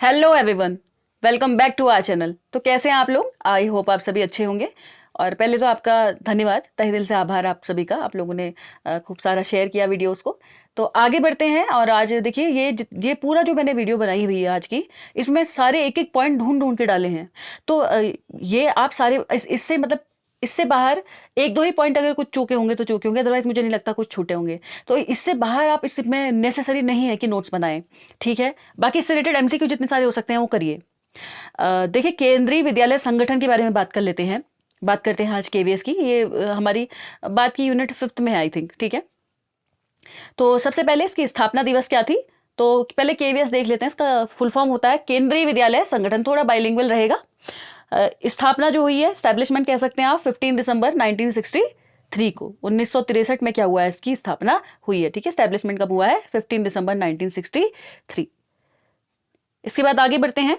Hello everyone, welcome back to our channel. तो कैसे हैं आप लोग? आई होप आप सभी अच्छे होंगे। और पहले तो आपका धन्यवाद, तहे दिल से आभार आप सभी का। आप लोगों ने खूब सारा शेयर किया वीडियोस को। तो आगे बढ़ते हैं। और आज देखिए ये पूरा जो मैंने वीडियो बनाई हुई है आज की, इसमें सारे एक एक पॉइंट ढूंढ ढूंढ के डाले हैं। तो ये आप सारे इससे मतलब इससे बाहर एक दो ही पॉइंट अगर कुछ चूके होंगे तो चूके होंगे, अदरवाइज मुझे नहीं लगता कुछ छूटे होंगे। तो इससे बाहर आप इसमें नेसेसरी नहीं है कि नोट्स बनाएं, ठीक है। बाकी इससे रिलेटेड एमसीक्यू जितने सारे हो सकते हैं वो करिए। देखिए, केंद्रीय विद्यालय संगठन के बारे में बात कर लेते हैं। बात करते हैं आज केवीएस की। ये हमारी बात की यूनिट 5th में है आई थिंक, ठीक है। तो सबसे पहले इसकी स्थापना दिवस क्या थी, तो पहले केवीएस देख लेते हैं। इसका फुल फॉर्म होता है केंद्रीय विद्यालय संगठन, थोड़ा बाइलिंगुअल रहेगा। स्थापना जो हुई है, स्टैब्लिशमेंट कह सकते हैं आप, 15 दिसंबर 1963 को। 1963 में क्या हुआ है, इसकी स्थापना हुई है, ठीक है। स्टैब्लिशमेंट कब हुआ है? 15 दिसंबर 1963। इसके बाद आगे बढ़ते हैं,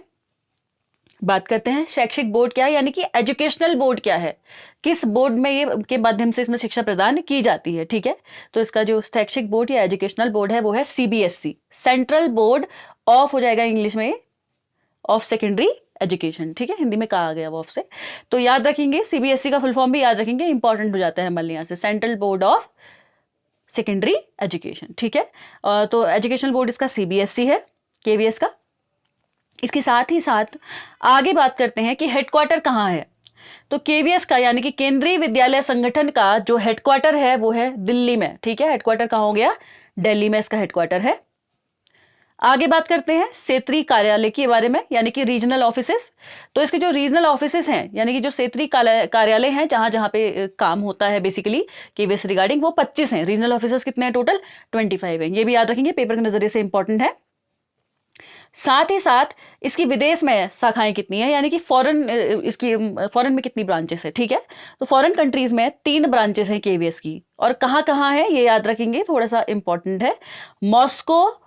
बात करते हैं शैक्षिक बोर्ड क्या है, यानी कि एजुकेशनल बोर्ड क्या है, किस बोर्ड में ये के माध्यम से इसमें शिक्षा प्रदान की जाती है, ठीक है। तो इसका जो शैक्षिक बोर्ड या एजुकेशनल बोर्ड है वो है सीबीएसई, सेंट्रल बोर्ड ऑफ हो जाएगा इंग्लिश में, ऑफ सेकेंडरी एजुकेशन, ठीक है। हिंदी में कहा गया वो ऑफ से। तो याद रखेंगे, सीबीएसई का फुल फॉर्म भी याद रखेंगे, इंपॉर्टेंट हो जाता है हमारे यहाँ से, central board of secondary education, ठीक है। तो एजुकेशनल बोर्ड इसका सीबीएसई है, केवीएस का। इसके साथ ही साथ आगे बात करते हैं कि हेडक्वार्टर कहाँ है। तो केवीएस का यानी कि केंद्रीय विद्यालय संगठन का जो हेडक्वार्टर है वो है दिल्ली में, ठीक है। हेडक्वार्टर कहाँ हो गया? दिल्ली में इसका हेडक्वार्टर है। आगे बात करते हैं क्षेत्रीय कार्यालय के बारे में, यानी कि रीजनल ऑफिसेस। तो इसके जो रीजनल ऑफिसेस हैं, यानी कि जो क्षेत्रीय कार्यालय हैं, जहां जहां पे काम होता है बेसिकली केवीएस रिगार्डिंग, वो 25 हैं। रीजनल ऑफिसेस कितने हैं? टोटल 25 हैं। ये भी याद रखेंगे, पेपर के नजरिए से इंपॉर्टेंट है। साथ ही साथ इसकी विदेश में शाखाएं कितनी है, यानी कि फॉरेन, इसकी फॉरेन में कितनी ब्रांचेस है, ठीक है। तो फॉरेन कंट्रीज में 3 ब्रांचेस हैं केवीएस की। और कहाँ कहाँ है ये याद रखेंगे, थोड़ा सा इंपॉर्टेंट है। मॉस्को,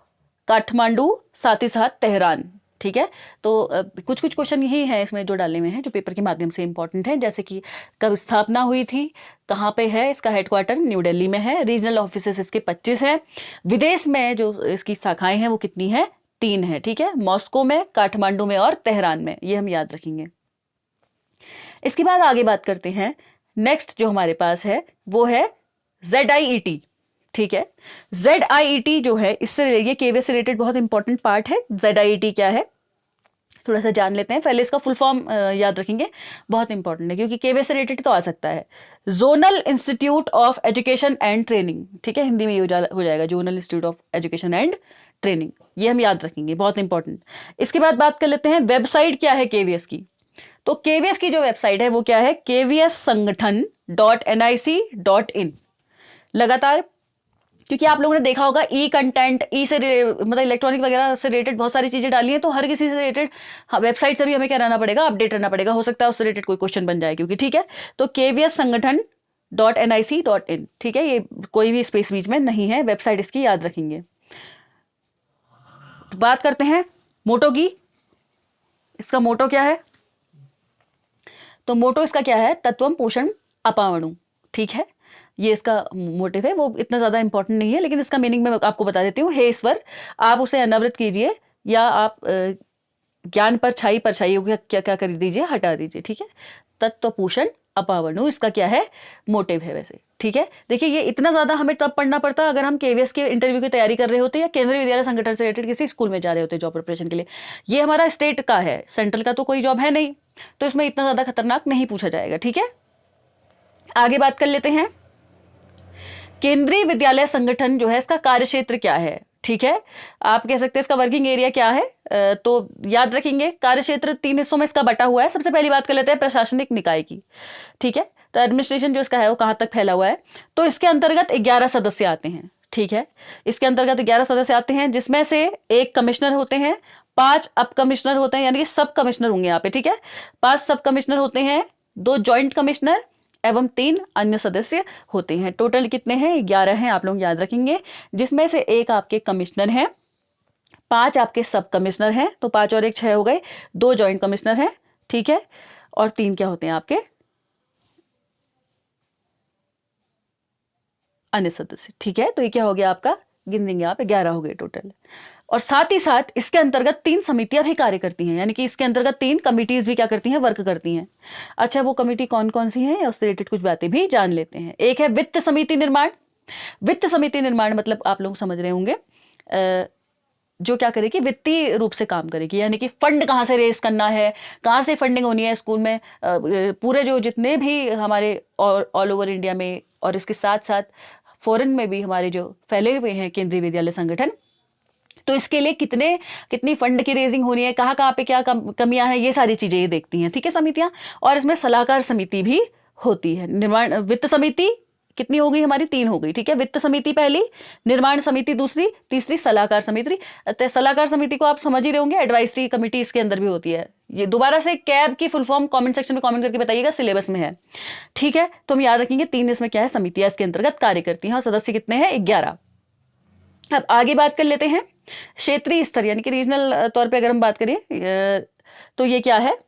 काठमांडू, साथ ही साथ तेहरान, ठीक है। तो कुछ कुछ क्वेश्चन यही है इसमें जो डाले हुए हैं, जो पेपर के माध्यम से इंपॉर्टेंट है, जैसे कि कब स्थापना हुई थी, कहाँ पे है इसका हेडक्वार्टर, न्यू दिल्ली में है। रीजनल ऑफिसेस इसके 25 हैं। विदेश में जो इसकी शाखाएं हैं वो कितनी है? 3 है, ठीक है। मॉस्को में, काठमांडू में और तेहरान में, ये हम याद रखेंगे। इसके बाद आगे बात करते हैं, नेक्स्ट जो हमारे पास है वो है ZIET, ठीक है। ZIET जो है, इससे ये केवीएस से रिलेटेड बहुत इंपॉर्टेंट पार्ट है। ZIET क्या है थोड़ा सा जान लेते हैं। पहले इसका फुल फॉर्म याद रखेंगे, बहुत इंपॉर्टेंट है, क्योंकि केवीएस से रिलेटेड तो आ सकता है। Zonal institute of education and training, ठीक है। हिंदी में ये हो जाएगा zonal institute of education and training, ये हम याद रखेंगे, बहुत इंपॉर्टेंट। इसके बाद बात कर लेते हैं वेबसाइट क्या है केवीएस की। तो केवीएस की जो वेबसाइट है वो क्या है? kvssangathan.nic.in। लगातार, क्योंकि आप लोगों ने देखा होगा ई कंटेंट, ई से मतलब इलेक्ट्रॉनिक वगैरह से रिलेटेड बहुत सारी चीजें डाली हैं, तो हर किसी से रिलेटेड वेबसाइट से भी हमें क्या रहना पड़ेगा? अपडेट रहना पड़ेगा। हो सकता है उससे रिलेटेड कोई क्वेश्चन बन जाए, क्योंकि ठीक है। तो kvssangathan.nic.in, ठीक है। ये कोई भी स्पेस बीच में नहीं है, वेबसाइट इसकी याद रखेंगे। तो बात करते हैं मोटो की। इसका मोटो क्या है? तो मोटो इसका क्या है? तत्वम पोषण अपावणु, ठीक है। ये इसका मोटिव है, वो इतना ज्यादा इंपॉर्टेंट नहीं है, लेकिन इसका मीनिंग मैं आपको बता देती हूँ। हे ईश्वर, आप उसे अनावृत कीजिए, या आप ज्ञान पर छाई परछाई क्या क्या कर दीजिए, हटा दीजिए, ठीक है। तत्व पोषण अपावरणु इसका क्या है? मोटिव है वैसे, ठीक है। देखिए, ये इतना ज्यादा हमें तब पढ़ना पड़ता अगर हम केवीएस के इंटरव्यू की तैयारी कर रहे होते या केंद्रीय विद्यालय संगठन से रिलेटेड किसी स्कूल में जा रहे होते जॉब प्रिपरेशन के लिए। ये हमारा स्टेट का है, सेंट्रल का तो कोई जॉब है नहीं, तो इसमें इतना ज्यादा खतरनाक नहीं पूछा जाएगा, ठीक है। आगे बात कर लेते हैं, केंद्रीय विद्यालय संगठन जो है इसका कार्यक्षेत्र क्या है, ठीक है। आप कह सकते हैं इसका वर्किंग एरिया क्या है। तो याद रखेंगे, कार्यक्षेत्र 3 हिस्सों में इसका बटा हुआ है। सबसे पहली बात कर लेते हैं प्रशासनिक निकाय की, ठीक है। तो एडमिनिस्ट्रेशन जो इसका है वो कहां तक फैला हुआ है, तो इसके अंतर्गत 11 सदस्य आते हैं, ठीक है। इसके अंतर्गत 11 सदस्य आते हैं, जिसमें से 1 कमिश्नर होते हैं, 5 अब कमिश्नर होते हैं, यानी कि सब कमिश्नर होंगे यहाँ पे, ठीक है। 5 सब कमिश्नर होते हैं, 2 ज्वाइंट कमिश्नर एवं 3 अन्य सदस्य होते हैं। टोटल कितने हैं? 11 हैं, आप लोग याद रखेंगे। जिसमें से 1 आपके कमिश्नर हैं, 5 आपके सब कमिश्नर हैं, तो 5 और 1 6 हो गए, 2 जॉइंट कमिश्नर हैं, ठीक है। और 3 क्या होते हैं आपके? अन्य सदस्य, ठीक है। तो ये क्या हो गया आपका? गिन देंगे आप, 11 हो गए टोटल। और साथ ही साथ इसके अंतर्गत 3 समितियां भी कार्य करती हैं, यानी कि इसके अंतर्गत 3 कमिटीज भी क्या करती हैं, वर्क करती हैं। अच्छा, वो कमिटी कौन कौन सी हैं, उससे रिलेटेड कुछ बातें भी जान लेते हैं। एक है वित्त समिति निर्माण। वित्त समिति निर्माण मतलब आप लोग समझ रहे होंगे, जो क्या करेगी, वित्तीय रूप से काम करेगी, यानी कि फंड कहाँ से रेस करना है, कहाँ से फंडिंग होनी है स्कूल में, पूरे जो जितने भी हमारे ऑल ओवर इंडिया में और इसके साथ साथ फॉरेन में भी हमारे जो फैले हुए हैं केंद्रीय विद्यालय संगठन, तो इसके लिए कितनी फंड की रेजिंग होनी है, कहाँ कहाँ पे क्या कमियां हैं, ये सारी चीजें ये देखती हैं, ठीक है, समितियां। और इसमें सलाहकार समिति भी होती है। निर्माण वित्त समिति कितनी हो गई हमारी, 3 हो गई, ठीक है। वित्त समिति पहली, निर्माण समिति दूसरी, तीसरी सलाहकार समिति। सलाहकार समिति को आप समझ ही रहे होंगे, एडवाइजरी कमेटी इसके अंदर भी होती है। ये दोबारा से कैब की फुल फॉर्म कमेंट सेक्शन में कमेंट करके बताइएगा, सिलेबस में है, ठीक है। तो हम याद रखेंगे 3 इसमें क्या है, समितियां इसके अंतर्गत कार्य करती हैं और सदस्य कितने हैं, 11। अब आगे बात कर लेते हैं क्षेत्रीय स्तर, यानी कि रीजनल तौर पे अगर हम बात करें तो ये क्या है,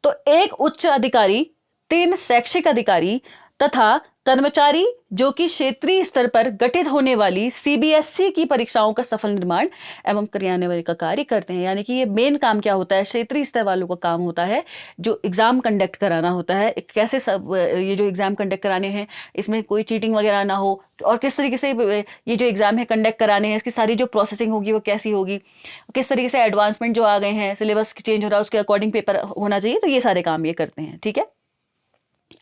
तो एक उच्च अधिकारी, 3 शैक्षिक अधिकारी तथा कर्मचारी जो कि क्षेत्रीय स्तर पर गठित होने वाली सीबीएसई की परीक्षाओं का सफल निर्माण एवं क्रियान्वयन का कार्य करते हैं। यानी कि ये मेन काम क्या होता है, क्षेत्रीय स्तर वालों का काम होता है जो एग्जाम कंडक्ट कराना होता है, कैसे सब ये जो एग्जाम कंडक्ट कराने हैं इसमें कोई चीटिंग वगैरह ना हो, और किस तरीके से ये जो एग्जाम है कंडक्ट कराने हैं, इसकी सारी जो प्रोसेसिंग होगी वो कैसी होगी, किस तरीके से एडवांसमेंट जो आ गए हैं, सिलेबस चेंज हो रहा है उसके अकॉर्डिंग पेपर होना चाहिए, तो ये सारे काम ये करते हैं, ठीक है।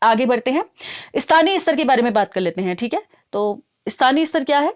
आगे बढ़ते हैं, स्थानीय स्तर के बारे में बात कर लेते हैं, ठीक है। तो स्थानीय स्तर क्या है,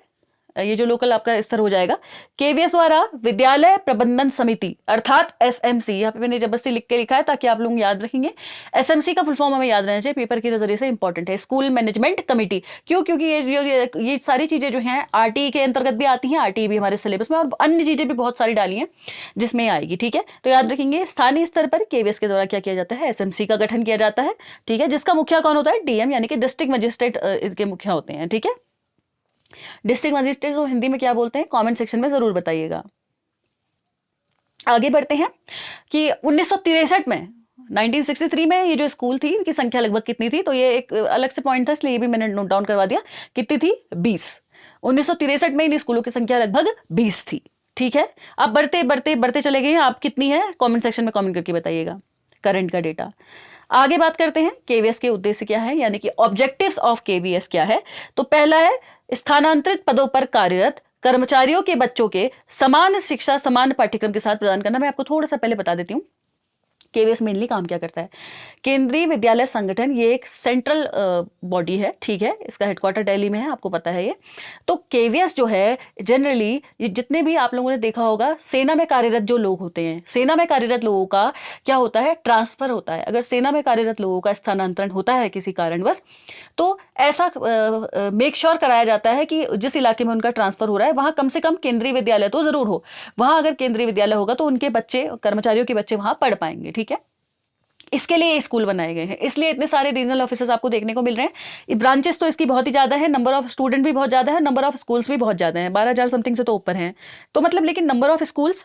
ये जो लोकल आपका स्तर हो जाएगा, केवीएस द्वारा विद्यालय प्रबंधन समिति अर्थात एसएमसी, यहाँ पे मैंने जबरदस्ती लिख के लिखा है ताकि आप लोग याद रखेंगे। एसएमसी का फुल फॉर्म हमें याद रहना चाहिए, पेपर के नजरिए से इंपॉर्टेंट है। स्कूल मैनेजमेंट कमेटी, क्यों, क्योंकि ये सारी चीजें जो हैं आरटीई के अंतर्गत भी आती हैं, आरटीई भी हमारे सिलेबस में, और अन्य चीजें भी बहुत सारी डाली हैं जिसमें आएगी, ठीक है। तो याद रखेंगे स्थानीय स्तर पर केवीएस के द्वारा क्या किया जाता है, एसएमसी का गठन किया जाता है, ठीक है, जिसका मुखिया कौन होता है, डीएम, यानी कि डिस्ट्रिक्ट मजिस्ट्रेट के मुखिया होते हैं, ठीक है। डिस्ट्रिक्ट मजिस्ट्रेट को हिंदी में क्या बोलते हैं, कमेंट सेक्शन में जरूर बताइएगा। आगे बढ़ते हैं कि 1963 में 1963 में ये जो स्कूल थी इनकी संख्या लगभग कितनी थी, तो ये एक अलग से पॉइंट था इसलिए ये भी मैंने नोट डाउन करवा दिया, कितनी थी, 20। 1963 में इन स्कूलों की संख्या लगभग 20 थी, ठीक है। अब बढ़ते बढ़ते बढ़ते चले गए हैं, आप कितनी है कमेंट सेक्शन में कमेंट करके बताइएगा करंट का डेटा। आगे बात करते हैं केवीएस के उद्देश्य क्या है, यानी कि ऑब्जेक्टिव्स ऑफ केवीएस क्या है। तो पहला है स्थानांतरित पदों पर कार्यरत कर्मचारियों के बच्चों के समान शिक्षा समान पाठ्यक्रम के साथ प्रदान करना। मैं आपको थोड़ा सा पहले बता देती हूँ केवीएस मेनली काम क्या करता है। केंद्रीय विद्यालय संगठन ये एक सेंट्रल बॉडी है, ठीक है, इसका हेडक्वार्टर दिल्ली में है, आपको पता है ये। तो केवीएस जो है जनरली ये जितने भी आप लोगों ने देखा होगा सेना में कार्यरत जो लोग होते हैं, सेना में कार्यरत लोगों का क्या होता है, ट्रांसफर होता है। अगर सेना में कार्यरत लोगों का स्थानांतरण होता है किसी कारणवश, तो ऐसा मेक श्योर कराया जाता है कि जिस इलाके में उनका ट्रांसफर हो रहा है वहां कम से कम केंद्रीय विद्यालय तो जरूर हो। वहां अगर केंद्रीय विद्यालय होगा तो उनके बच्चे, कर्मचारियों के बच्चे वहां पढ़ पाएंगे, ठीक है। इसके लिए स्कूल बनाए गए हैं, इसलिए इतने सारे रीजनल ऑफिसर्स आपको देखने को मिल रहे हैं। ब्रांचेस तो इसकी बहुत ही ज्यादा है, नंबर ऑफ स्टूडेंट भी बहुत ज्यादा है, नंबर ऑफ स्कूल्स भी बहुत ज्यादा है, 12,000 समथिंग से तो ऊपर हैं। तो मतलब लेकिन number of schools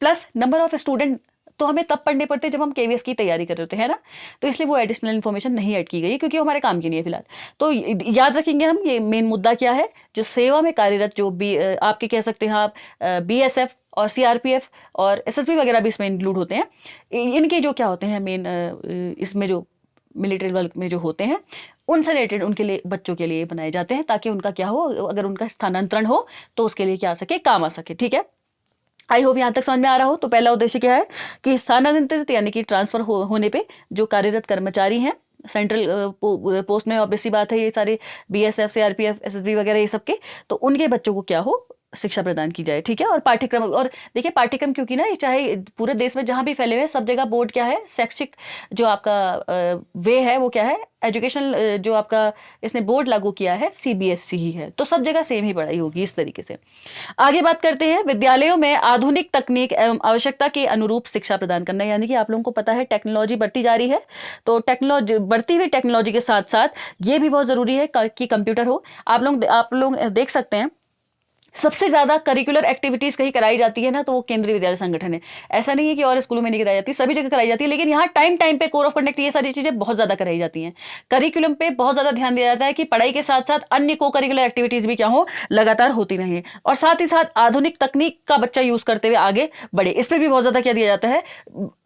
plus number of student तो हमें तब पढ़ने पड़ते जब हम केवीएस की तैयारी कर रहे होते हैं ना, तो इसलिए वो एडिशनल इन्फॉर्मेशन नहीं ऐड की गई क्योंकि हमारे काम की नहीं है फिलहाल। तो याद रखेंगे हम, ये मेन मुद्दा क्या है, जो सेवा में कार्यरत जो भी आपके कह सकते हैं आप बीएसएफ और सीआरपीएफ और एसएसबी वगैरह भी इसमें इंक्लूड होते हैं। इनके जो क्या होते हैं मेन इसमें जो मिलिट्री वर्क में जो होते हैं उनसे रिलेटेड उनके लिए बच्चों के लिए बनाए जाते हैं ताकि उनका क्या हो, अगर उनका स्थानांतरण हो तो उसके लिए क्या आ सके, काम आ सके, ठीक है। आई होप यहाँ तक समझ में आ रहा हो। तो पहला उद्देश्य क्या है कि स्थानांतरित यानी कि ट्रांसफर होने पे जो कार्यरत कर्मचारी हैं सेंट्रल पोस्ट में, ऑब्वियस सी बात है ये सारे बीएसएफ सीआरपीएफ एसएसबी वगैरह ये सबके, तो उनके बच्चों को क्या हो, शिक्षा प्रदान की जाए, ठीक है। और पाठ्यक्रम, और देखिए पाठ्यक्रम क्योंकि ना चाहे पूरे देश में जहां भी फैले हुए सब जगह बोर्ड क्या है, शैक्षिक जो आपका वे है वो क्या है, एजुकेशन जो आपका इसने बोर्ड लागू किया है सीबीएसई ही है, तो सब जगह सेम ही पढ़ाई होगी इस तरीके से। आगे बात करते हैं विद्यालयों में आधुनिक तकनीक एवं आवश्यकता के अनुरूप शिक्षा प्रदान करना, यानी कि आप लोगों को पता है टेक्नोलॉजी बढ़ती जा रही है, तो टेक्नोलॉजी बढ़ती हुई टेक्नोलॉजी के साथ साथ ये भी बहुत जरूरी है कि कंप्यूटर हो। आप लोग देख सकते हैं सबसे ज्यादा करिकुलर एक्टिविटीज कहीं कराई जाती है ना, तो वो केंद्रीय विद्यालय संगठन है। ऐसा नहीं है कि और स्कूलों में नहीं कराई जाती, सभी जगह कराई जाती है, लेकिन यहाँ टाइम टाइम पे कोड ऑफ कंडक्ट ये सारी चीजें बहुत ज्यादा कराई जाती हैं। करिकुलम पे बहुत ज्यादा ध्यान दिया जाता है कि पढ़ाई के साथ साथ अन्य को करिकुलर एक्टिविटीज भी क्या हो, लगातार होती रहे, और साथ ही साथ आधुनिक तकनीक का बच्चा यूज करते हुए आगे बढ़े। इस पर भी बहुत ज्यादा क्या दिया जाता है,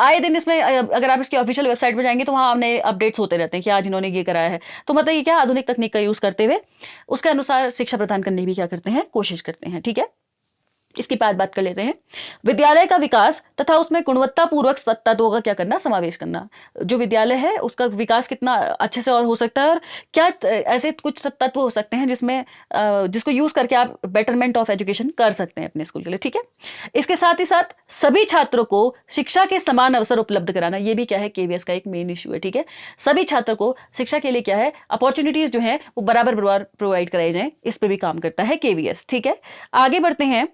आए दिन इसमें अगर आप इसकी ऑफिशियल वेबसाइट पर जाएंगे तो वहां नए अपडेट्स होते रहते हैं कि आज इन्होंने ये कराया है। तो मतलब ये क्या, आधुनिक तकनीक का यूज करते हुए उसके अनुसार शिक्षा प्रदान करने की भी क्या करते हैं, कोशिश करते हैं। ठीक है, इसकी बात कर लेते हैं। विद्यालय का विकास तथा उसमें गुणवत्तापूर्वक तत्वों का क्या करना, समावेश करना। जो विद्यालय है उसका विकास कितना अच्छे से और हो सकता है, और क्या ऐसे कुछ तत्व हो सकते हैं जिसमें जिसको यूज करके आप बेटरमेंट ऑफ एजुकेशन कर सकते हैं अपने स्कूल के लिए। ठीक है, इसके साथ ही साथ सभी छात्रों को शिक्षा के समान अवसर उपलब्ध कराना, ये भी क्या है, केवीएस का एक मेन इश्यू है। ठीक है, सभी छात्रों को शिक्षा के लिए क्या है, अपॉर्चुनिटीज जो है वो बराबर बराबर प्रोवाइड कराई जाए, इस पर भी काम करता है केवीएस। ठीक है, आगे बढ़ते हैं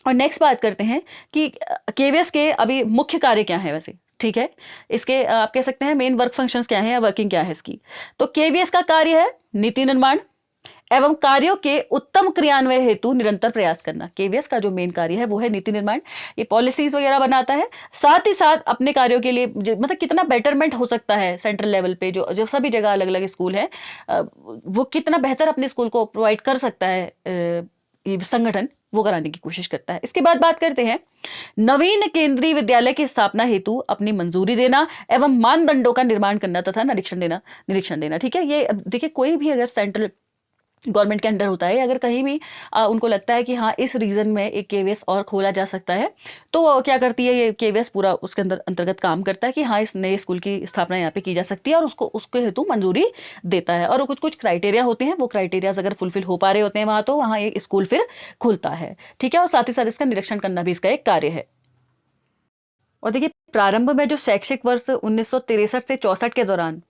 और नेक्स्ट बात करते हैं कि केवीएस के अभी मुख्य कार्य क्या है वैसे। ठीक है, इसके आप कह सकते हैं मेन वर्क फंक्शंस क्या है या वर्किंग क्या है इसकी। तो केवीएस का कार्य है नीति निर्माण एवं कार्यों के उत्तम क्रियान्वयन हेतु निरंतर प्रयास करना। केवीएस का जो मेन कार्य है वो है नीति निर्माण, ये पॉलिसीज वगैरह बनाता है, साथ ही साथ अपने कार्यों के लिए मतलब कितना बेटरमेंट हो सकता है सेंट्रल लेवल पे, जो जो सभी जगह अलग अलग स्कूल है, वो कितना बेहतर अपने स्कूल को प्रोवाइड कर सकता है ये संगठन, वो कराने की कोशिश करता है। इसके बाद बात करते हैं नवीन केंद्रीय विद्यालय की स्थापना हेतु अपनी मंजूरी देना एवं मानदंडों का निर्माण करना तथा निरीक्षण देना। ठीक है, ये देखिए कोई भी अगर सेंट्रल गवर्नमेंट के अंडर होता है, अगर कहीं भी उनको लगता है कि हाँ इस रीजन में एक केवीएस और खोला जा सकता है, तो वो क्या करती है, ये केवीएस पूरा उसके अंतर्गत काम करता है कि हाँ इस नए स्कूल की स्थापना यहाँ पे की जा सकती है, और उसको उसके हेतु मंजूरी देता है। और कुछ कुछ क्राइटेरिया होते हैं, वो क्राइटेरियाज अगर फुलफिल हो पा रहे होते हैं वहां, तो वहाँ एक स्कूल फिर खुलता है। ठीक है, और साथ ही साथ इसका निरीक्षण करना भी इसका एक कार्य है। और देखिए प्रारंभ में जो शैक्षिक वर्ष 1963 से 64 के दौरान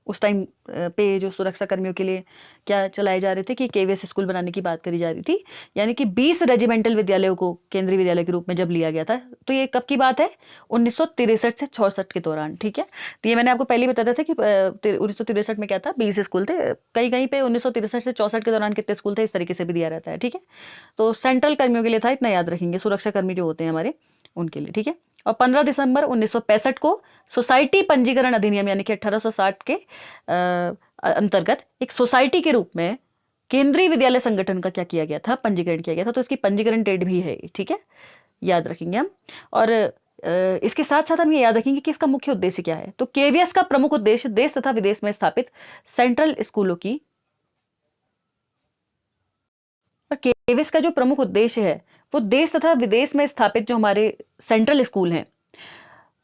उस टाइम पे जो सुरक्षा कर्मियों के लिए क्या चलाए जा रहे थे कि केवीएस स्कूल बनाने की बात करी जा रही थी, यानी कि 20 रेजिमेंटल विद्यालयों को केंद्रीय विद्यालय के रूप में जब लिया गया था, तो ये कब की बात है, 1963 से 64 के दौरान। ठीक है, तो ये मैंने आपको पहले बताया था कि 1963 में क्या था, 20 स्कूल थे, कहीं कहीं पे 1963 से 64 के दौरान कितने स्कूल थे, इस तरीके से भी दिया रहता है। ठीक है, तो सेंट्रल कर्मियों के लिए था, इतना याद रखेंगे, सुरक्षा कर्मी जो होते हैं हमारे उनके लिए। ठीक है, और 15 दिसंबर 1965 को सोसाइटी पंजीकरण अधिनियम यानी कि 1860 के अंतर्गत एक सोसाइटी के रूप में केंद्रीय विद्यालय संगठन का क्या किया गया था, पंजीकरण किया गया था। तो इसकी पंजीकरण डेट भी है, ठीक है, याद रखेंगे हम। और इसके साथ साथ हम ये याद रखेंगे कि इसका मुख्य उद्देश्य क्या है। तो केवीएस का प्रमुख उद्देश्य देश तथा विदेश में स्थापित सेंट्रल स्कूलों की, और केवीएस का जो प्रमुख उद्देश्य है वो देश तथा विदेश में स्थापित जो हमारे सेंट्रल स्कूल हैं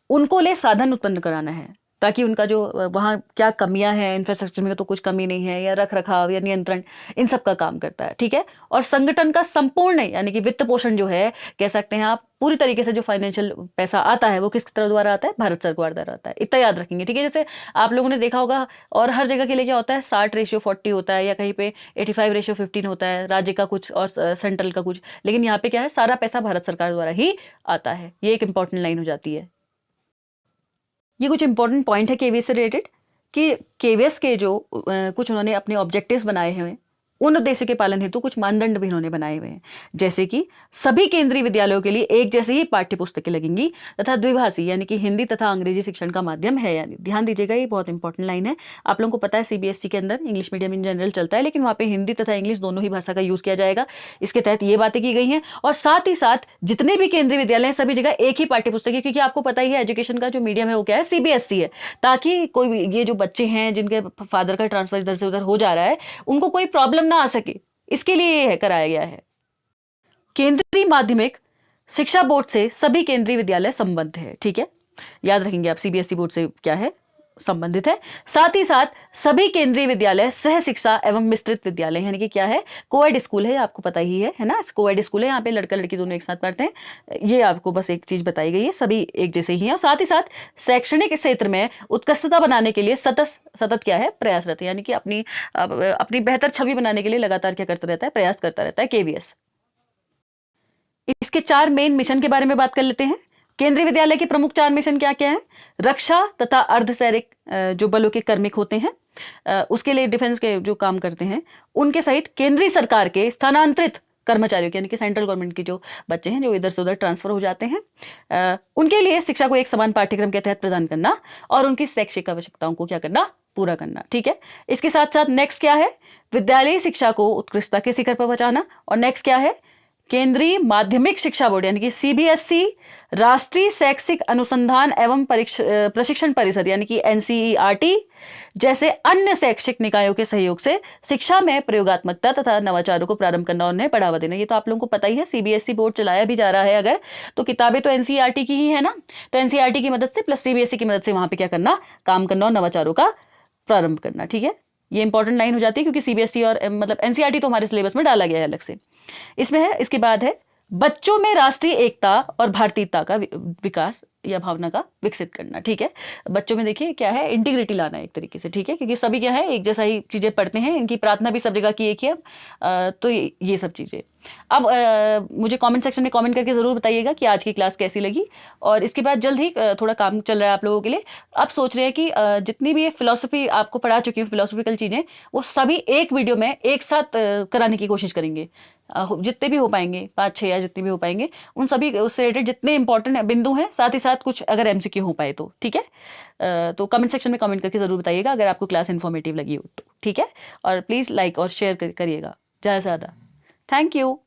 उनको ले साधन उत्पन्न कराना है, ताकि उनका जो वहाँ क्या कमियां हैं इंफ्रास्ट्रक्चर में, तो कुछ कमी नहीं है, या रख रखाव या नियंत्रण, इन सब का काम करता है। ठीक है, और संगठन का संपूर्ण यानी कि वित्त पोषण जो है, कह सकते हैं आप पूरी तरीके से जो फाइनेंशियल पैसा आता है वो किसकी तरफ द्वारा आता है, भारत सरकार द्वारा आता है। इतना याद रखेंगे। ठीक है, जैसे आप लोगों ने देखा होगा और हर जगह के लिए क्या होता है, 60:40 होता है, या कहीं पे 85:15 होता है, राज्य का कुछ और सेंट्रल का कुछ, लेकिन यहाँ पे क्या है, सारा पैसा भारत सरकार द्वारा ही आता है। ये एक इंपॉर्टेंट लाइन हो जाती है। ये कुछ इंपॉर्टेंट पॉइंट है केवीएस से रिलेटेड, कि केवीएस के जो कुछ उन्होंने अपने ऑब्जेक्टिव्स बनाए हुए हैं, उन उद्देश्य के पालन हेतु कुछ मानदंड भी उन्होंने बनाए हुए हैं, जैसे कि सभी केंद्रीय विद्यालयों के लिए एक जैसी ही पाठ्य पुस्तकें लगेंगी तथा द्विभाषी यानी कि हिंदी तथा अंग्रेजी शिक्षण का माध्यम है। यानी ध्यान दीजिएगा, ये बहुत इंपॉर्टेंट लाइन है। आप लोगों को पता है सीबीएसई के अंदर इंग्लिश मीडियम इन जनरल चलता है, लेकिन वहाँ पे हिंदी तथा इंग्लिश दोनों ही भाषा का यूज किया जाएगा। इसके तहत ये बातें की गई हैं। और साथ ही साथ जितने भी केंद्रीय विद्यालय हैं सभी जगह एक ही पाठ्य पुस्तक है, क्योंकि आपको पता ही है एजुकेशन का जो मीडियम है वो क्या है, सीबीएसई है, ताकि कोई ये जो बच्चे हैं जिनके फादर का ट्रांसफर इधर से उधर हो जा रहा है उनको कोई प्रॉब्लम ना आ सके, इसके लिए ये कराया गया है। केंद्रीय माध्यमिक शिक्षा बोर्ड से सभी केंद्रीय विद्यालय संबद्ध है। ठीक है, याद रखेंगे आप, सीबीएसई बोर्ड से क्या है, संबंधित है। साथ ही साथ सभी केंद्रीय विद्यालय सह शिक्षा एवं मिश्रित विद्यालय यानी कि क्या है, कोएड स्कूल है, आपको पता ही है ना, कोएड स्कूल है, यहाँ पे लड़का लड़की दोनों एक साथ पढ़ते हैं। ये आपको बस एक चीज बताई गई है, सभी एक जैसे ही हैं। और साथ ही साथ शैक्षणिक क्षेत्र में उत्कृष्टता बनाने के लिए सतत क्या है, प्रयासरत, यानी कि अपनी बेहतर छवि बनाने के लिए लगातार क्या करता रहता है, प्रयास करता रहता है केवीएस। इसके 4 मेन मिशन के बारे में बात कर लेते हैं। केंद्रीय विद्यालय के प्रमुख 4 मिशन क्या क्या है, रक्षा तथा अर्धसैनिक जो बलों के कार्मिक होते हैं, उसके लिए डिफेंस के जो काम करते हैं, उनके सहित केंद्रीय सरकार के स्थानांतरित कर्मचारियों के यानी कि सेंट्रल गवर्नमेंट के जो बच्चे हैं जो इधर से उधर ट्रांसफर हो जाते हैं, उनके लिए शिक्षा को एक समान पाठ्यक्रम के तहत प्रदान करना और उनकी शैक्षिक आवश्यकताओं को क्या करना, पूरा करना। ठीक है, इसके साथ साथ नेक्स्ट क्या है, विद्यालयी शिक्षा को उत्कृष्टता के शिखर पर पहुंचाना। और नेक्स्ट क्या है, केंद्रीय माध्यमिक शिक्षा बोर्ड यानी कि सीबीएसई, राष्ट्रीय शैक्षिक अनुसंधान एवं प्रशिक्षण परिषद यानी कि एनसीईआरटी जैसे अन्य शैक्षिक निकायों के सहयोग से शिक्षा में प्रयोगात्मकता तथा नवाचारों को प्रारंभ करना और उन्हें बढ़ावा देना। ये तो आप लोगों को पता ही है, सीबीएसई बोर्ड चलाया भी जा रहा है अगर, तो किताबें तो एनसीईआरटी की ही है ना, तो एनसीईआरटी की मदद से प्लस सीबीएसई की मदद से वहां पर क्या करना, काम करना और नवाचारों का प्रारंभ करना। ठीक है, ये इंपॉर्टेंट लाइन हो जाती है क्योंकि सीबीएसई और मतलब एनसीईआरटी तो हमारे सिलेबस में डाला गया है अलग से। इसमें है, इसके बाद है बच्चों में राष्ट्रीय एकता और भारतीयता का विकास या भावना का विकसित करना। ठीक है, बच्चों में देखिए क्या है, इंटीग्रिटी लाना है एक तरीके से। ठीक है, क्योंकि सभी क्या है एक जैसा ही चीजें पढ़ते हैं, इनकी प्रार्थना भी सब जगह की एक ही है, तो ये सब चीजें। अब मुझे कमेंट सेक्शन में कमेंट करके जरूर बताइएगा कि आज की क्लास कैसी लगी। और इसके बाद जल्द ही थोड़ा काम चल रहा है आप लोगों के लिए। आप सोच रहे हैं कि जितनी भी ये फिलोसफी आपको पढ़ा चुकी हूँ, फिलोसफिकल चीजें, वो सभी एक वीडियो में एक साथ कराने की कोशिश करेंगे, जितने भी हो पाएंगे, 5-6 या जितने भी हो पाएंगे, उन सभी उससे रिलेटेड जितने इंपॉर्टेंट बिंदु हैं, साथ ही साथ कुछ अगर एमसीक्यू हो पाए तो। ठीक है, तो कमेंट सेक्शन में कमेंट करके जरूर बताइएगा अगर आपको क्लास इन्फॉर्मेटिव लगी हो तो। ठीक है, और प्लीज़ लाइक और शेयर करिएगा ज़्यादा से ज़्यादा। Thank you.